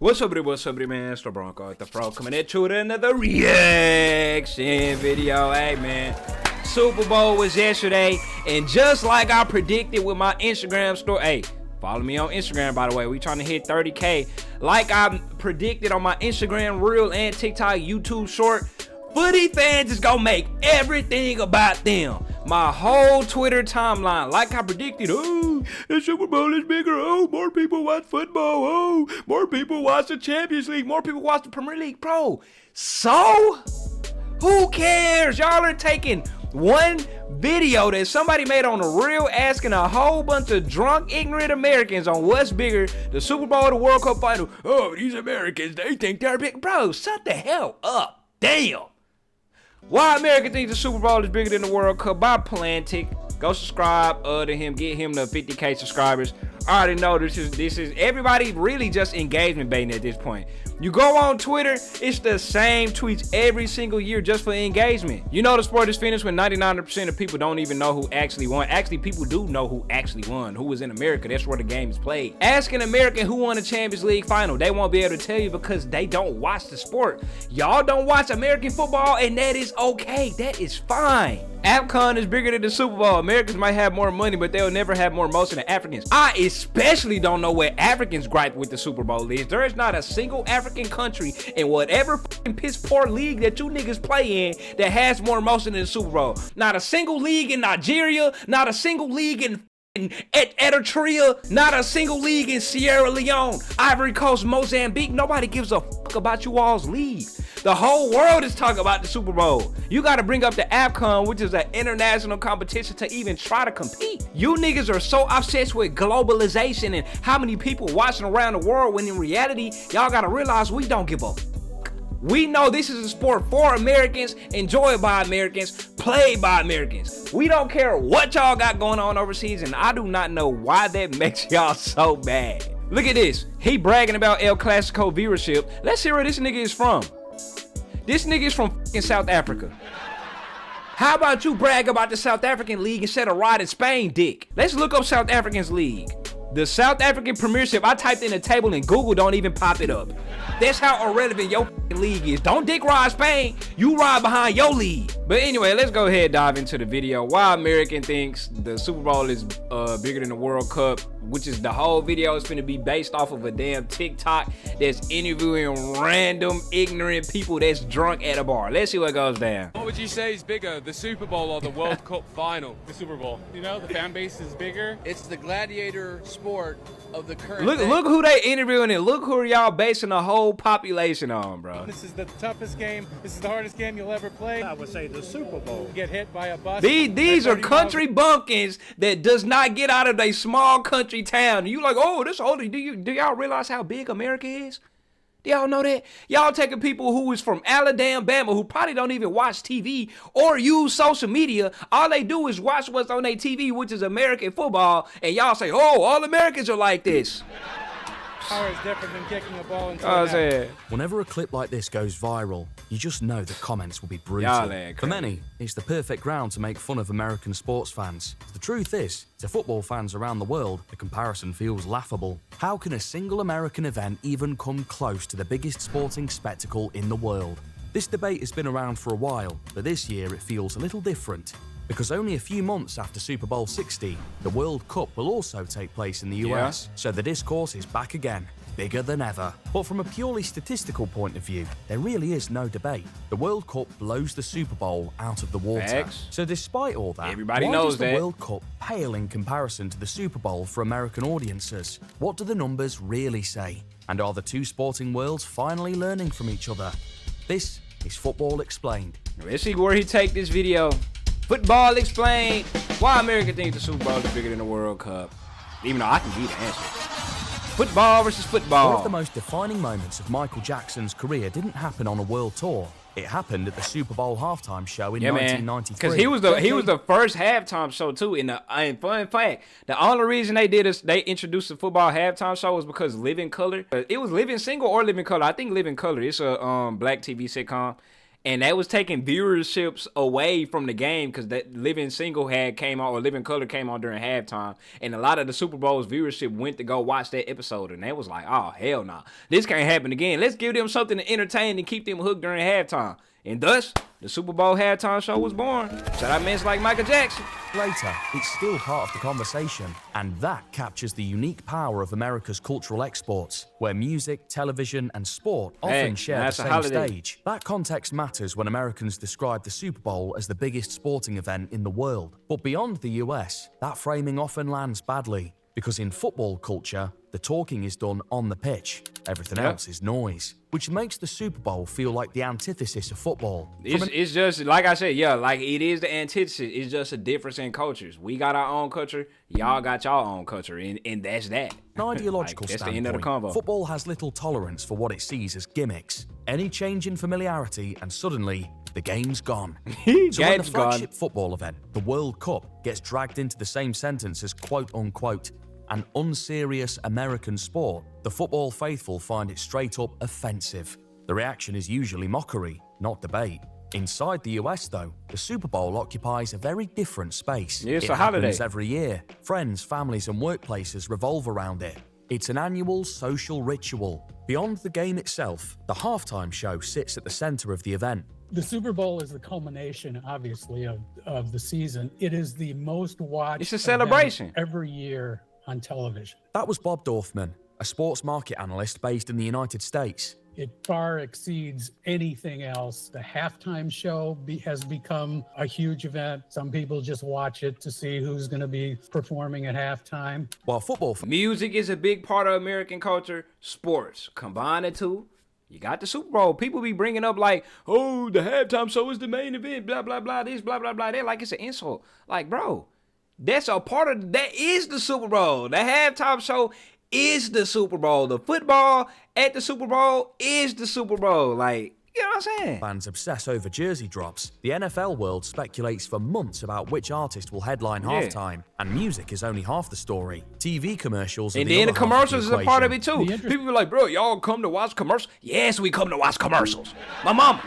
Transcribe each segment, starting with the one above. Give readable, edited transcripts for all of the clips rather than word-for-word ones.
What's up, man? It's the Bronco at the Pro coming at you with another reaction video. Hey, man, Super Bowl was yesterday, and just like I predicted with my Instagram story, hey, follow me on Instagram, by the way. We trying to hit 30K. Like I predicted on my Instagram Reel and TikTok, YouTube Short, footy fans is gonna make everything about them. My whole Twitter timeline, like I predicted, oh, the Super Bowl is bigger, oh, more people watch football, oh, more people watch the Champions League, more people watch the Premier League, bro. So, who cares? Y'all are taking one video that somebody made on the Reel asking a whole bunch of drunk, ignorant Americans on what's bigger, the Super Bowl or the World Cup final. Oh, these Americans, they think they're big. Bro, shut the hell up. Damn. Why America thinks the Super Bowl is bigger than the World Cup? By Plantic. Go subscribe to him. Get him to 50K subscribers. I already know this is everybody really just engagement baiting at this point. You go on Twitter, it's the same tweets every single year just for engagement. You know the sport is finished when 99% of people don't even know who actually won. Actually, people do know who actually won, who was in America. That's where the game is played. Ask an American who won the Champions League final. They won't be able to tell you because they don't watch the sport. Y'all don't watch American football, and that is okay. That is fine. AFCON is bigger than the Super Bowl. Americans might have more money, but they'll never have more motion than Africans. I especially don't know where Africans gripe with the Super Bowl is. There is not a single African country in whatever fucking piss poor league that you niggas play in that has more motion than the Super Bowl. Not a single league in Nigeria, not a single league in Eritrea, not a single league in Sierra Leone, Ivory Coast, Mozambique. Nobody gives a fuck about you all's league. The whole world is talking about the Super Bowl. You got to bring up the AFCON, which is an international competition, to even try to compete. You niggas are so obsessed with globalization and how many people watching around the world, when in reality, y'all got to realize we don't give a fuck. We know this is a sport for Americans, enjoyed by Americans, played by Americans. We don't care what y'all got going on overseas, and I do not know why that makes y'all so bad. Look at this. He bragging about El Clasico viewership. Let's hear where this nigga is from. This nigga is from fucking South Africa. How about you brag about the South African League instead of riding Spain dick? Let's look up South African's league. The South African Premiership, I typed in the table and Google don't even pop it up. That's how irrelevant your league is. Don't dick ride Spain, you ride behind your league. But anyway, let's go ahead and dive into the video. Why American thinks the Super Bowl is bigger than the World Cup, which is the whole video is gonna be based off of a damn TikTok that's interviewing random ignorant people that's drunk at a bar. Let's see what goes down. What would you say is bigger, the Super Bowl or the World Cup final? The Super Bowl. You know, the fan base is bigger. It's the gladiator sport of the current Look who they interviewing and look who y'all basing the whole population on, bro. This is the toughest game. This is the hardest game you'll ever play. I would say the Super Bowl. Get hit by a bus. These are country bumpkins that does not get out of a small country town. You like, oh, this older. Do y'all realize how big America is? Do y'all know that? Y'all taking people who is from Alabama, who probably don't even watch TV or use social media. All they do is watch what's on their TV, which is American football, and y'all say, oh, all Americans are like this. Power is different than kicking a ball into a net. Whenever a clip like this goes viral, you just know the comments will be brutal. For many, it's the perfect ground to make fun of American sports fans. The truth is, to football fans around the world, the comparison feels laughable. How can a single American event even come close to the biggest sporting spectacle in the world? This debate has been around for a while, but this year it feels a little different. Because only a few months after Super Bowl 60, the World Cup will also take place in the US, so the discourse is back again, bigger than ever. But from a purely statistical point of view, there really is no debate. The World Cup blows the Super Bowl out of the water. Facts. So despite all that, everybody why knows does the that. World Cup pale in comparison to the Super Bowl for American audiences? What do the numbers really say? And are the two sporting worlds finally learning from each other? This is Football Explained. Let's see where he take this video. Football Explained. Why America thinks the Super Bowl is bigger than the World Cup. Even though I can give you the answer. Football versus football. One of the most defining moments of Michael Jackson's career didn't happen on a world tour. It happened at the Super Bowl halftime show in 1993. Because he was the first halftime show too. And fun fact, the only reason they introduced the football halftime show was because Living Color. It was Living Single or Living Color. I think Living Color. It's a black TV sitcom. And that was taking viewerships away from the game because that Living Single came on, or Living Color came on during halftime. And a lot of the Super Bowl's viewership went to go watch that episode. And they was like, oh, hell no. This can't happen again. Let's give them something to entertain and keep them hooked during halftime. And thus, the Super Bowl halftime show was born. Shout out men like Michael Jackson. Later, it's still part of the conversation, and that captures the unique power of America's cultural exports, where music, television, and sport often share the same stage. That context matters when Americans describe the Super Bowl as the biggest sporting event in the world. But beyond the US, that framing often lands badly, because in football culture, the talking is done on the pitch. Everything else is noise, which makes the Super Bowl feel like the antithesis of football. It's just, like I said, like it is the antithesis. It's just a difference in cultures. We got our own culture. Y'all got y'all own culture, and that's that. An ideological that's standpoint, the end of the convo. Football has little tolerance for what it sees as gimmicks. Any change in familiarity, and suddenly, the game's gone. So when the flagship football event, the World Cup, gets dragged into the same sentence as quote-unquote an unserious American sport, the football faithful find it straight up offensive. The reaction is usually mockery, not debate. Inside the US, though, the Super Bowl occupies a very different space. Yeah, it's it a holiday. happens every year. Friends, families, and workplaces revolve around it. It's an annual social ritual. Beyond the game itself, the halftime show sits at the center of the event. The Super Bowl is the culmination, obviously, of the season. It is the most watched. It's a celebration every year on television. That was Bob Dorfman, a sports market analyst based in the United States. It far exceeds anything else. The halftime show has become a huge event. Some people just watch it to see who's going to be performing at halftime. While football... Music is a big part of American culture. Sports. Combine the two. You got the Super Bowl. People be bringing up like, oh, the halftime show is the main event, blah, blah, blah, this, blah, blah, blah. They're like it's an insult. Like, bro, that's a part of, that is the Super Bowl. The halftime show is the Super Bowl. The football at the Super Bowl is the Super Bowl. Like, you know what I'm saying? Fans obsess over jersey drops. The NFL world speculates for months about which artist will headline halftime, and music is only half the story. TV commercials are and then the commercials is a part of it too. People be like, bro, y'all come to watch commercials? Yes, we come to watch commercials. My mama,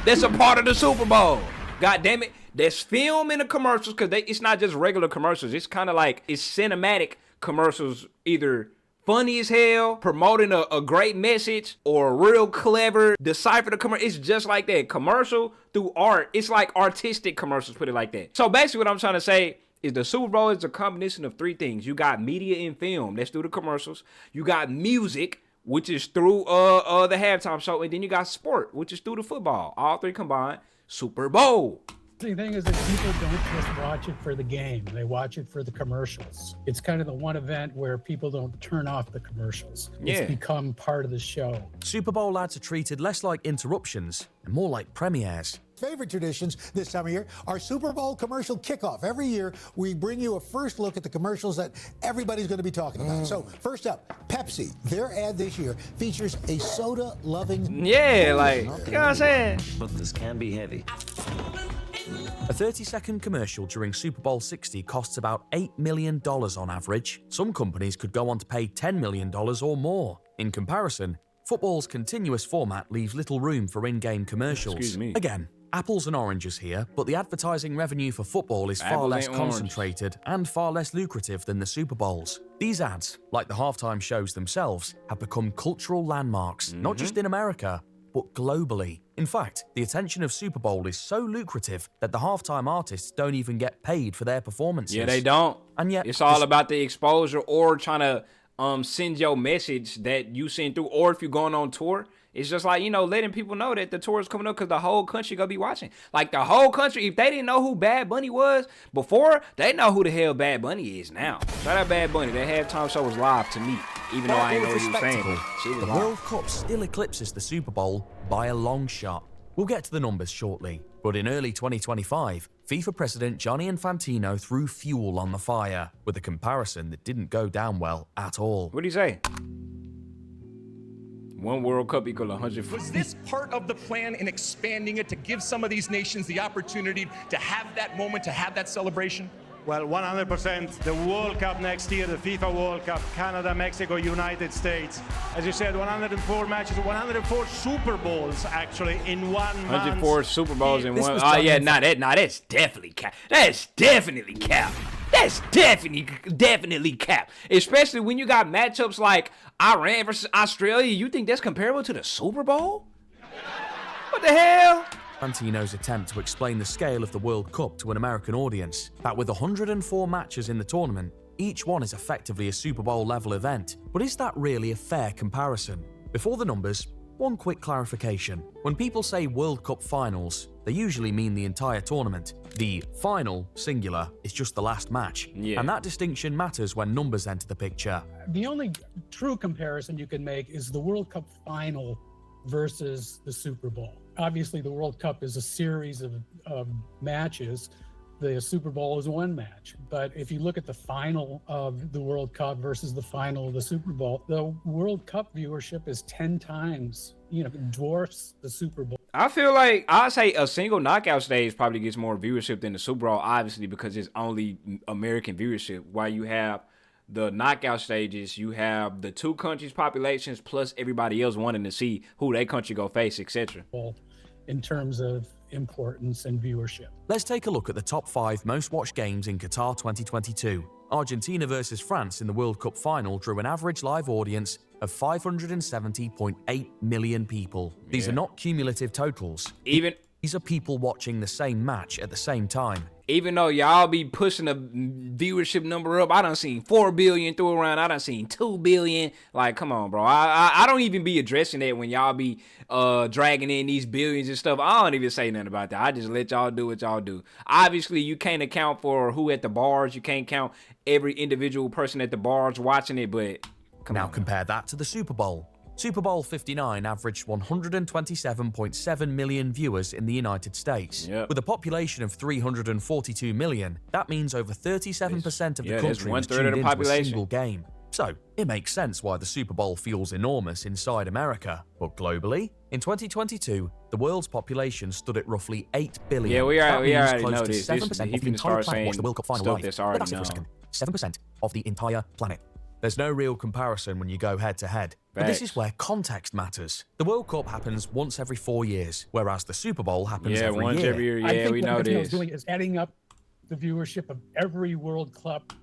that's a part of the Super Bowl. God damn it. There's film in the commercials because it's not just regular commercials. It's kind of like, it's cinematic commercials, either funny as hell, promoting a great message, or real clever, decipher the commercial. It's just like that. Commercial through art. It's like artistic commercials, put it like that. So basically what I'm trying to say is the Super Bowl is a combination of three things. You got media and film, that's through the commercials. You got music, which is through the halftime show, and then you got sport, which is through the football. All three combined, Super Bowl. The thing is that people don't just watch it for the game. They watch it for the commercials. It's kind of the one event where people don't turn off the commercials. It's become part of the show. Super Bowl ads are treated less like interruptions and more like premieres. Favorite traditions this time of year, our Super Bowl commercial kickoff. Every year, we bring you a first look at the commercials that everybody's going to be talking about. So, first up, Pepsi. Their ad this year features a soda-loving... Yeah, like, you know what I'm saying? But this can be heavy. A 30-second commercial during Super Bowl 60 costs about $8 million on average. Some companies could go on to pay $10 million or more. In comparison, football's continuous format leaves little room for in-game commercials. Excuse me. Again, apples and oranges here, but the advertising revenue for football is far less concentrated and far less lucrative than the Super Bowls. These ads, like the halftime shows themselves, have become cultural landmarks, not just in America, but globally. In fact, the attention of Super Bowl is so lucrative that the halftime artists don't even get paid for their performances. Yeah, they don't. And yet, it's all about the exposure or trying to send your message that you send through, or if you're going on tour, it's just like, you know, letting people know that the tour is coming up because the whole country gonna be watching. Like the whole country, if they didn't know who Bad Bunny was before, they know who the hell Bad Bunny is now. Shout out Bad Bunny. That halftime show was live to me, even though I ain't know what you were saying. The World Cup still eclipses the Super Bowl by a long shot. We'll get to the numbers shortly, but in early 2025, FIFA President Gianni Infantino threw fuel on the fire with a comparison that didn't go down well at all. What did he say? One World Cup equal 100. Was this part of the plan in expanding it to give some of these nations the opportunity to have that moment, to have that celebration? Well, 100%. The World Cup next year, the FIFA World Cup, Canada, Mexico, United States. As you said, 104 matches, 104 Super Bowls actually in 1 month. 104 Super Bowls in one. Oh yeah, that's definitely cap. That's definitely cap. That's definitely cap. Especially when you got matchups like Iran versus Australia. You think that's comparable to the Super Bowl? What the hell? Infantino's attempt to explain the scale of the World Cup to an American audience, that with 104 matches in the tournament, each one is effectively a Super Bowl level event. But is that really a fair comparison? Before the numbers, one quick clarification. When people say World Cup finals, they usually mean the entire tournament. The final, singular, is just the last match. Yeah. And that distinction matters when numbers enter the picture. The only true comparison you can make is the World Cup final versus the Super Bowl. Obviously, the World Cup is a series of matches. The Super Bowl is one match. But if you look at the final of the World Cup versus the final of the Super Bowl, the World Cup viewership is 10 times, dwarfs the Super Bowl. I feel like I'd say a single knockout stage probably gets more viewership than the Super Bowl, obviously, because it's only American viewership. While you have the knockout stages, you have the two countries' populations plus everybody else wanting to see who their country go face, etc. In terms of importance and viewership. Let's take a look at the top 5 most watched games in Qatar 2022. Argentina versus France in the World Cup final drew an average live audience of 570.8 million people. These are not cumulative totals. These are people watching the same match at the same time. Even though y'all be pushing the viewership number up, I done seen 4 billion through around. I done seen 2 billion. Like, come on, bro. I don't even be addressing that when y'all be dragging in these billions and stuff. I don't even say nothing about that. I just let y'all do what y'all do. Obviously, you can't account for who at the bars. You can't count every individual person at the bars watching it, but compare that to the Super Bowl. Super Bowl 59 averaged 127.7 million viewers in the United States. Yep. With a population of 342 million, that means over 37% of the country was tuned into a single game. So, it makes sense why the Super Bowl feels enormous inside America. But globally, in 2022, the world's population stood at roughly 8 billion. Yeah, we already know this. 7% of the entire planet watched the World Cup final live. That's it for a second. 7% of the entire planet. There's no real comparison when you go head-to-head. But this is where context matters. The World Cup happens once every 4 years, whereas the Super Bowl happens every once year. every year. I think we what know Infantino this. is doing is adding up the viewership of every World Cup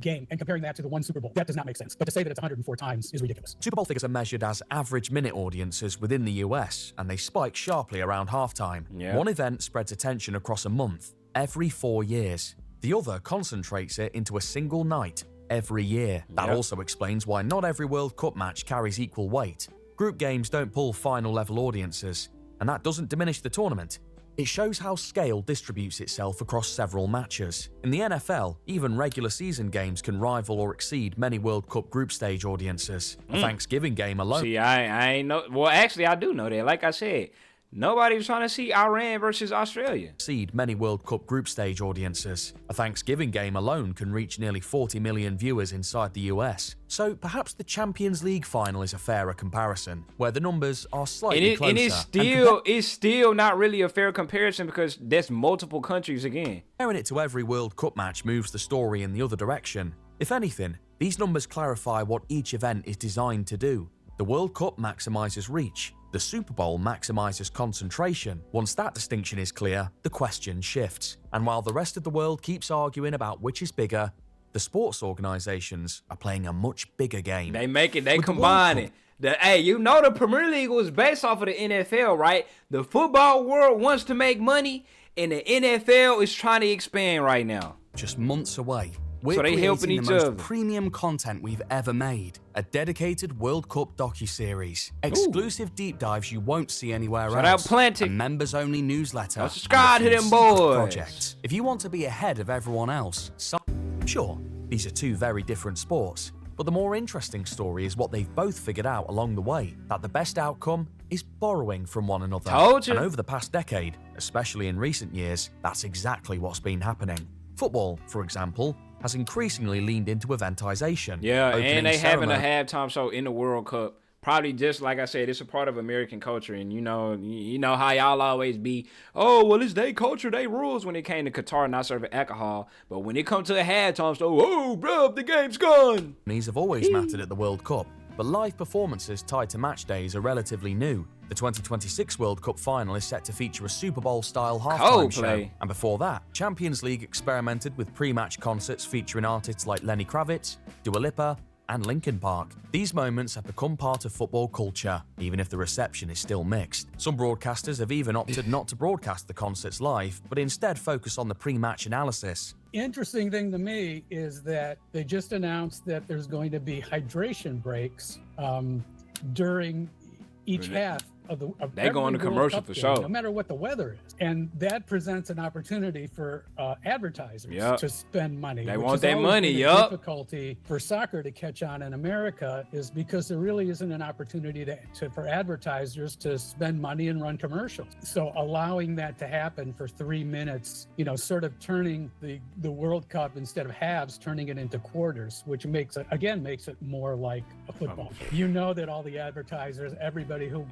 game and comparing that to the one Super Bowl. That does not make sense. But to say that it's 104 times is ridiculous. Super Bowl figures are measured as average minute audiences within the US, and they spike sharply around halftime. Yeah. One event spreads attention across a month, every 4 years. The other concentrates it into a single night, every year. That also explains why not every World Cup match carries equal weight. Group games don't pull final-level audiences, and that doesn't diminish the tournament. It shows how scale distributes itself across several matches. In the NFL, even regular season games can rival or exceed many World Cup group stage audiences. A Thanksgiving game alone. See, I ain't know. Well, actually, I do know that. Like I said, nobody was trying to see Iran versus Australia. Exceed many World Cup group stage audiences. A Thanksgiving game alone can reach nearly 40 million viewers inside the US. So perhaps the Champions League final is a fairer comparison, where the numbers are slightly closer. And it's still not really a fair comparison because there's multiple countries again. Comparing it to every World Cup match moves the story in the other direction. If anything, these numbers clarify what each event is designed to do. The World Cup maximizes reach. The Super Bowl maximizes concentration. Once that distinction is clear, the question shifts. And while the rest of the world keeps arguing about which is bigger, the sports organizations are playing a much bigger game. They combine it. The Premier League was based off of the NFL, right? The football world wants to make money, and the NFL is trying to expand right now. Just months away. So they helping each other. The most premium content we've ever made. A dedicated World Cup docuseries. Exclusive deep dives you won't see anywhere else. Shout out Plantic. A members-only newsletter. Now subscribe to them boys. Projects. If you want to be ahead of everyone else, sure, these are two very different sports. But the more interesting story is what they've both figured out along the way. That the best outcome is borrowing from one another. Told you. And over the past decade, especially in recent years, that's exactly what's been happening. Football, for example, has increasingly leaned into eventization. Yeah, and they having a halftime show in the World Cup probably just like I said, it's a part of American culture, and you know how y'all always be, oh well, it's their culture, they rules when it came to Qatar not serving alcohol, but when it comes to a halftime show, oh bro, the game's gone. These have always mattered at the World Cup, but live performances tied to match days are relatively new. The 2026 World Cup final is set to feature a Super Bowl-style halftime show, and before that, Champions League experimented with pre-match concerts featuring artists like Lenny Kravitz, Dua Lipa, and Linkin Park. These moments have become part of football culture, even if the reception is still mixed. Some broadcasters have even opted not to broadcast the concerts live, but instead focus on the pre-match analysis. Interesting thing to me is that they just announced that there's going to be hydration breaks during each half of they go on the commercial for sure, no matter what the weather is, and that presents an opportunity for advertisers to spend money. They want that money. Difficulty for soccer to catch on in America is because there really isn't an opportunity for advertisers to spend money and run commercials. So allowing that to happen for 3 minutes, sort of turning the World Cup, instead of halves, turning it into quarters, which makes it more like a football. You know that all the advertisers, everybody who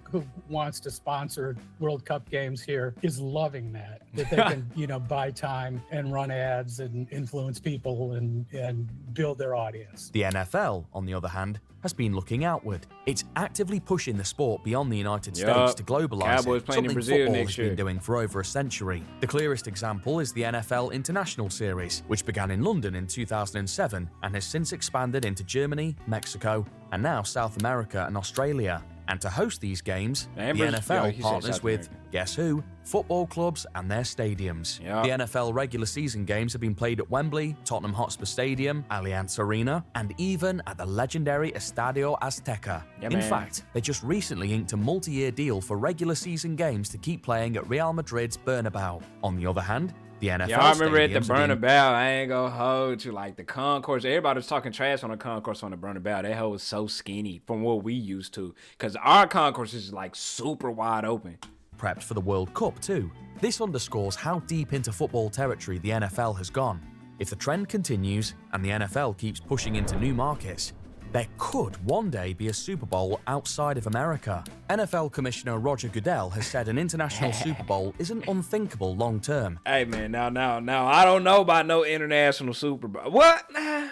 wants to sponsor World Cup games here is loving that they can, buy time and run ads and influence people and build their audience. The NFL, on the other hand, has been looking outward. It's actively pushing the sport beyond the United States to globalize it, something football has been doing for over a century. The clearest example is the NFL International Series, which began in London in 2007 and has since expanded into Germany, Mexico, and now South America and Australia. And to host these games, the NFL partners with, guess who? Football clubs and their stadiums. The NFL regular season games have been played at Wembley, Tottenham Hotspur Stadium, Allianz Arena, and even at the legendary Estadio Azteca. In fact, they just recently inked a multi-year deal for regular season games to keep playing at Real Madrid's Bernabeu. On the other hand, the NFL I remember at the Bernabeu, I ain't gonna hold you, like the concourse, everybody was talking trash on the concourse on the Bernabeu. That hole was so skinny from what we used to, because our concourse is like super wide open. Prepped for the World Cup too. This underscores how deep into football territory the NFL has gone. If the trend continues and the NFL keeps pushing into new markets, there could one day be a Super Bowl outside of America. NFL Commissioner Roger Goodell has said an international Super Bowl isn't unthinkable long term. Hey man, now, I don't know about no international Super Bowl. What? Nah.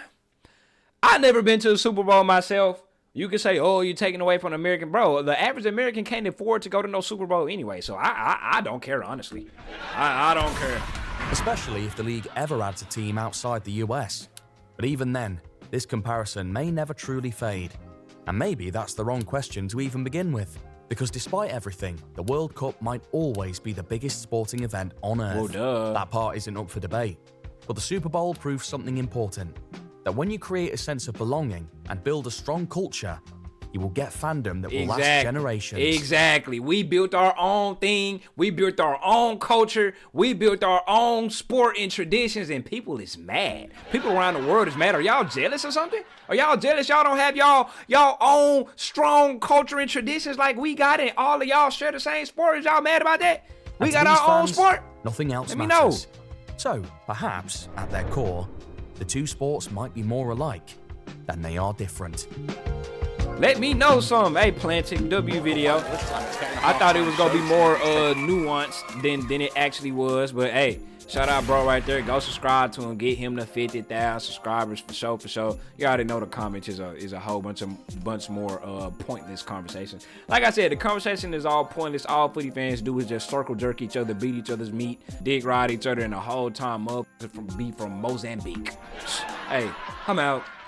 I never been to a Super Bowl myself. You can say, oh, you're taking away from the American. Bro, the average American can't afford to go to no Super Bowl anyway, so I don't care, honestly. I don't care. Especially if the league ever adds a team outside the US. But even then, this comparison may never truly fade. And maybe that's the wrong question to even begin with. Because despite everything, the World Cup might always be the biggest sporting event on Earth. That part isn't up for debate. But the Super Bowl proves something important. That when you create a sense of belonging and build a strong culture, you will get fandom that will last generations. Exactly. We built our own thing. We built our own culture. We built our own sport and traditions, and people is mad. People around the world is mad. Are y'all jealous or something? Are y'all jealous y'all don't have y'all own strong culture and traditions like we got, and all of y'all share the same sport? Is y'all mad about that? We got our own sport. Nothing else matters. So, perhaps, at their core, the two sports might be more alike than they are different. Let me know some. Hey, Planting W video. I thought it was gonna be more nuanced than it actually was, but hey, shout out bro right there. Go subscribe to him. Get him to 50,000 subscribers for sure. You already know the comments is a whole bunch more pointless conversations. Like I said, the conversation is all pointless. All footy fans do is just circle jerk each other, beat each other's meat, dick ride each other, and the whole time be from Mozambique. Hey, I'm out.